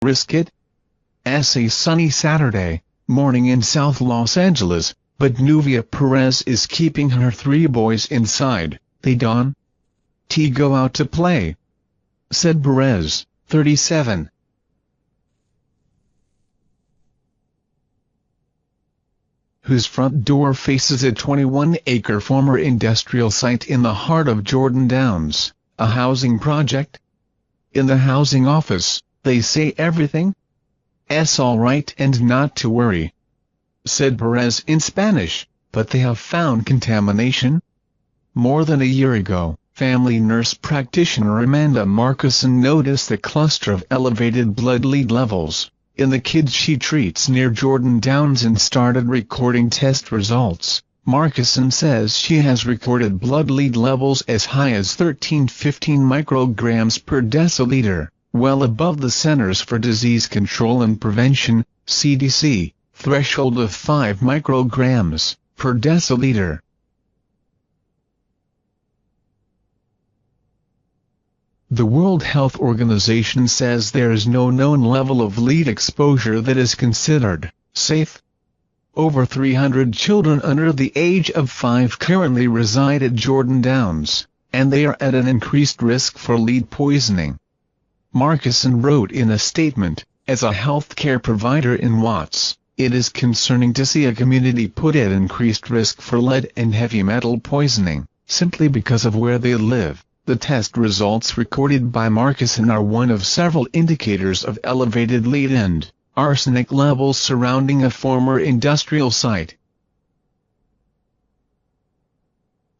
Risk it? A sunny Saturday morning in South Los Angeles, but Nuvia Perez is keeping her 3 boys inside. They don't go out to play, said Perez, 37. Whose front door faces a 21-acre former industrial site in the heart of Jordan Downs, a housing project. In the housing office, they say everything's all right and not to worry, said Perez in Spanish, but they have found contamination. More than a year ago, family nurse practitioner Amanda Markusson noticed a cluster of elevated blood lead levels in the kids she treats near Jordan Downs and started recording test results. Markusson says she has recorded blood lead levels as high as 13-15 micrograms per deciliter, well above the Centers for Disease Control and Prevention (CDC) threshold of 5 micrograms per deciliter. The World Health Organization says there is no known level of lead exposure that is considered safe. Over 300 children under the age of 5 currently reside at Jordan Downs, and they are at an increased risk for lead poisoning. Markusson wrote in a statement, "As a healthcare provider in Watts, it is concerning to see a community put at increased risk for lead and heavy metal poisoning, simply because of where they live." The test results recorded by Markusson are one of several indicators of elevated lead and arsenic levels surrounding a former industrial site.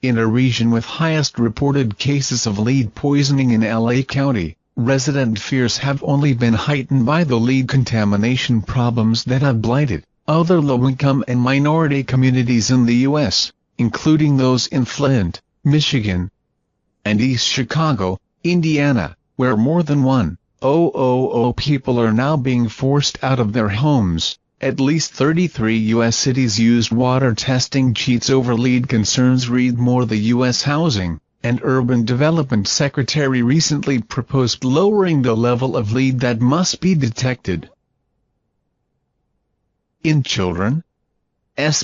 In a region with highest reported cases of lead poisoning in LA County, resident fears have only been heightened by the lead contamination problems that have blighted other low-income and minority communities in the U.S., including those in Flint, Michigan, and East Chicago, Indiana, where more than 1,000 people are now being forced out of their homes. At least 33 U.S. cities used water testing cheats over lead concerns. Read more. The U.S. Housing and Urban Development Secretary recently proposed lowering the level of lead that must be detected in children's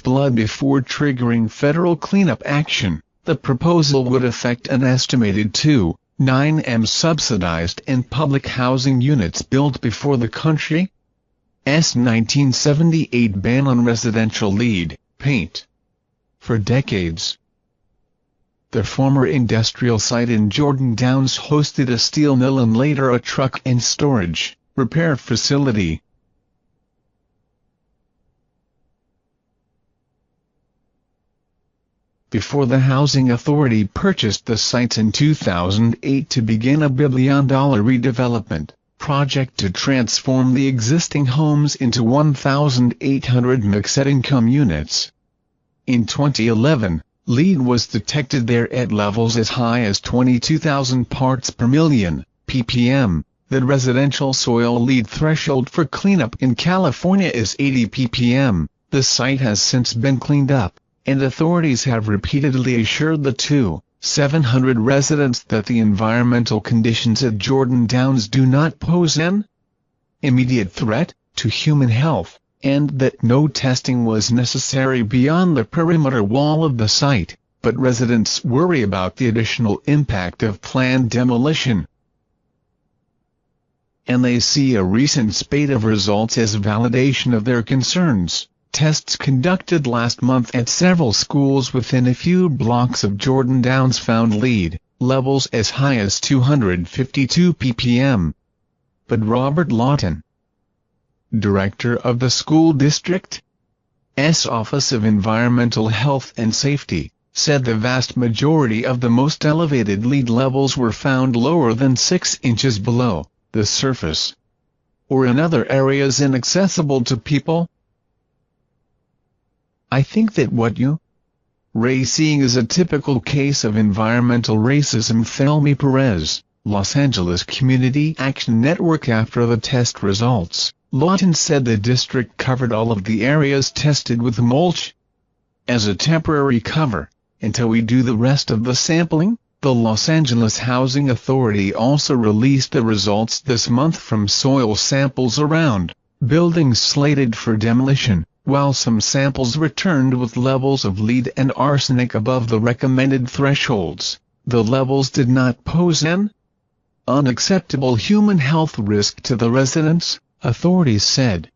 blood before triggering federal cleanup action. The proposal would affect an estimated 2.9 subsidized and public housing units built before the country's 1978 ban on residential lead paint. For decades, the former industrial site in Jordan Downs hosted a steel mill and later a truck and storage repair facility. Before the Housing Authority purchased the sites in 2008 to begin a billion-dollar redevelopment project to transform the existing homes into 1,800 mixed-income units. In 2011, lead was detected there at levels as high as 22,000 parts per million, ppm. The residential soil lead threshold for cleanup in California is 80 ppm. The site has since been cleaned up, and authorities have repeatedly assured the 700 residents that the environmental conditions at Jordan Downs do not pose an immediate threat to human health, and that no testing was necessary beyond the perimeter wall of the site, but residents worry about the additional impact of planned demolition. And they see a recent spate of results as validation of their concerns. Tests conducted last month at several schools within a few blocks of Jordan Downs found lead levels as high as 252 ppm. But Robert Lawton, director of the school district's Office of Environmental Health and Safety, said the vast majority of the most elevated lead levels were found lower than 6 inches below the surface, or in other areas inaccessible to people. "I think that what you're seeing is a typical case of environmental racism," Thelmy Perez, Los Angeles Community Action Network. After the test results, Lawton said the district covered all of the areas tested with mulch as a temporary cover until we do the rest of the sampling. The Los Angeles Housing Authority also released the results this month from soil samples around buildings slated for demolition, while some samples returned with levels of lead and arsenic above the recommended thresholds. The levels did not pose an unacceptable human health risk to the residents, authorities said.